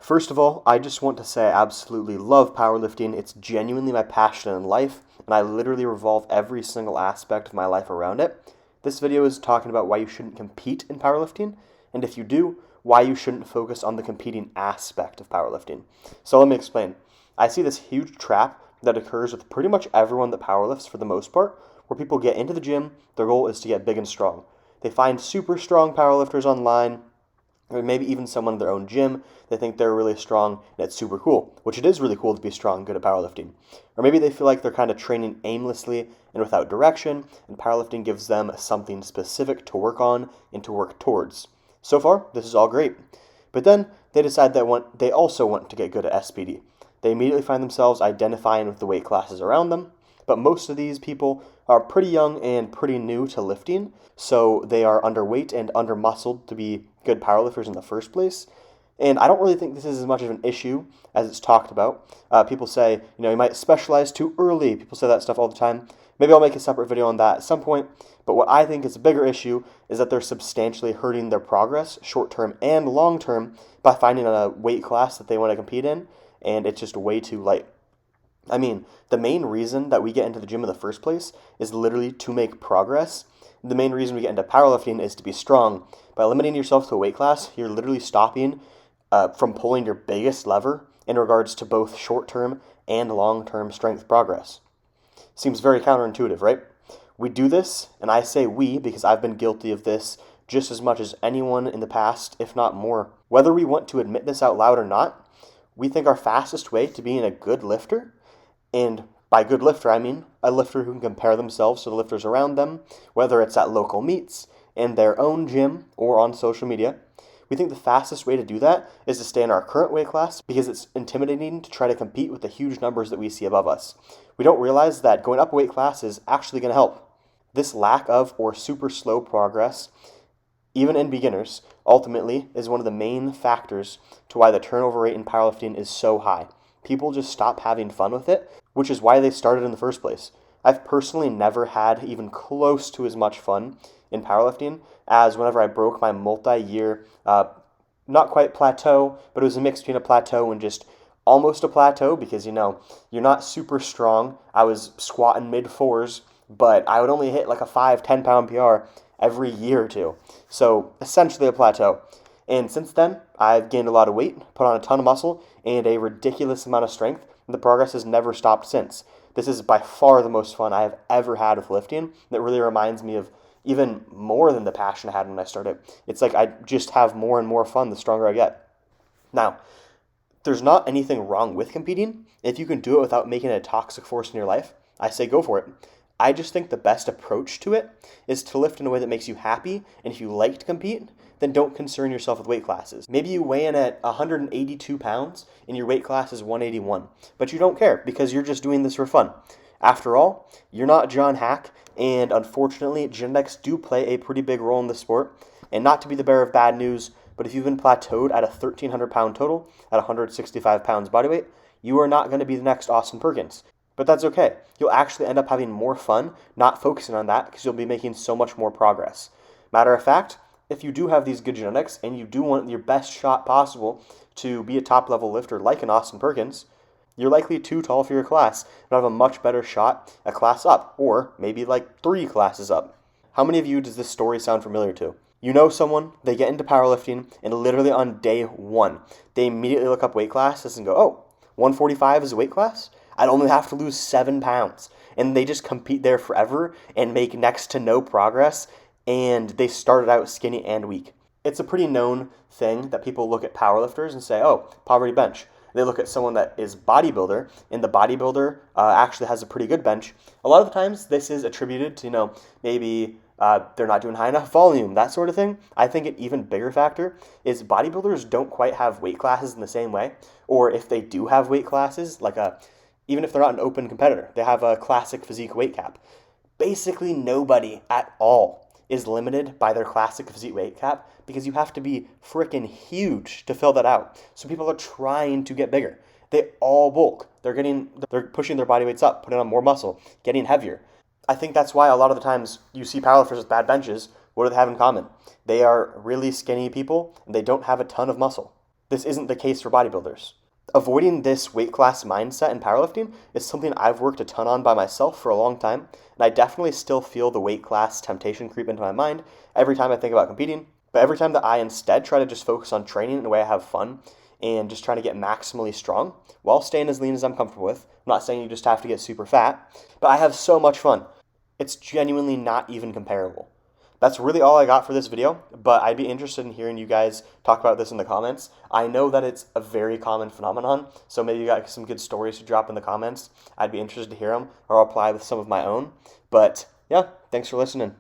First of all, I just want to say I absolutely love powerlifting. It's genuinely my passion in life, and I literally revolve every single aspect of my life around it. This video is talking about why you shouldn't compete in powerlifting, and if you do, why you shouldn't focus on the competing aspect of powerlifting. So let me explain. I see this huge trap that occurs with pretty much everyone that powerlifts for the most part, where people get into the gym, their goal is to get big and strong. They find super strong powerlifters online, or maybe even someone in their own gym. They think they're really strong and it's super cool, which it is really cool to be strong and good at powerlifting. Or maybe they feel like they're kind of training aimlessly and without direction, and powerlifting gives them something specific to work on and to work towards. So far, this is all great. But then they decide that they also want to get good at SPD. They immediately find themselves identifying with the weight classes around them, but most of these people are pretty young and pretty new to lifting, so they are underweight and under-muscled to be good powerlifters in the first place. And I don't really think this is as much of an issue as it's talked about. People say, you might specialize too early. People say that stuff all the time. Maybe I'll make a separate video on that at some point. But what I think is a bigger issue is that they're substantially hurting their progress, short-term and long-term, by finding a weight class that they want to compete in, and it's just way too light. I mean, the main reason that we get into the gym in the first place is literally to make progress. The main reason we get into powerlifting is to be strong. By limiting yourself to a weight class, you're literally stopping from pulling your biggest lever in regards to both short-term and long-term strength progress. Seems very counterintuitive, right? We do this, and I say we because I've been guilty of this just as much as anyone in the past, if not more. Whether we want to admit this out loud or not, we think our fastest way to being a good lifter, and by good lifter, I mean a lifter who can compare themselves to the lifters around them, whether it's at local meets, in their own gym, or on social media. We think the fastest way to do that is to stay in our current weight class because it's intimidating to try to compete with the huge numbers that we see above us. We don't realize that going up a weight class is actually going to help. This lack of or super slow progress, even in beginners, ultimately is one of the main factors to why the turnover rate in powerlifting is so high. People just stop having fun with it, which is why they started in the first place. I've personally never had even close to as much fun in powerlifting as whenever I broke my multi-year, not quite plateau, but it was a mix between a plateau and just almost a plateau because, you're not super strong. I was squatting mid-4s, but I would only hit like a 5-10 pound PR every year or two. So essentially a plateau. And since then, I've gained a lot of weight, put on a ton of muscle, and a ridiculous amount of strength. And the progress has never stopped since. This is by far the most fun I have ever had with lifting. That really reminds me of even more than the passion I had when I started. It's like I just have more and more fun the stronger I get. Now, there's not anything wrong with competing. If you can do it without making it a toxic force in your life, I say go for it. I just think the best approach to it is to lift in a way that makes you happy, and if you like to compete, then don't concern yourself with weight classes. Maybe you weigh in at 182 pounds and your weight class is 181, but you don't care because you're just doing this for fun. After all, you're not John Hack, and unfortunately, genetics do play a pretty big role in the sport. And not to be the bearer of bad news, but if you've been plateaued at a 1,300 pound total, at 165 pounds body weight, you are not going to be the next Austin Perkins. But that's okay. You'll actually end up having more fun not focusing on that because you'll be making so much more progress. Matter of fact, if you do have these good genetics and you do want your best shot possible to be a top-level lifter like an Austin Perkins, you're likely too tall for your class and have a much better shot a class up, or maybe like 3 classes up. How many of you does this story sound familiar to? You know someone, they get into powerlifting, and literally on day 1, they immediately look up weight classes and go, oh, 145 is a weight class? I'd only have to lose 7 pounds. And they just compete there forever and make next to no progress, and they started out skinny and weak. It's a pretty known thing that people look at powerlifters and say, oh, poverty bench. They look at someone that is bodybuilder, and the bodybuilder actually has a pretty good bench. A lot of the times, this is attributed to, maybe they're not doing high enough volume, that sort of thing. I think an even bigger factor is bodybuilders don't quite have weight classes in the same way, or if they do have weight classes, even if they're not an open competitor, they have a classic physique weight cap. Basically, nobody at all is limited by their classic physique weight cap because you have to be freaking huge to fill that out. So people are trying to get bigger. They all bulk. They're pushing their body weights up, putting on more muscle, getting heavier. I think that's why a lot of the times you see powerlifters with bad benches. What do they have in common? They are really skinny people and they don't have a ton of muscle. this isn't the case for bodybuilders. Avoiding this weight class mindset in powerlifting is something I've worked a ton on by myself for a long time, and I definitely still feel the weight class temptation creep into my mind every time I think about competing, but every time that I instead try to just focus on training in a way I have fun and just trying to get maximally strong while staying as lean as I'm comfortable with. I'm not saying you just have to get super fat, but I have so much fun. It's genuinely not even comparable. That's really all I got for this video, but I'd be interested in hearing you guys talk about this in the comments. I know that it's a very common phenomenon, so maybe you got some good stories to drop in the comments. I'd be interested to hear them, or I'll apply with some of my own. But yeah, thanks for listening.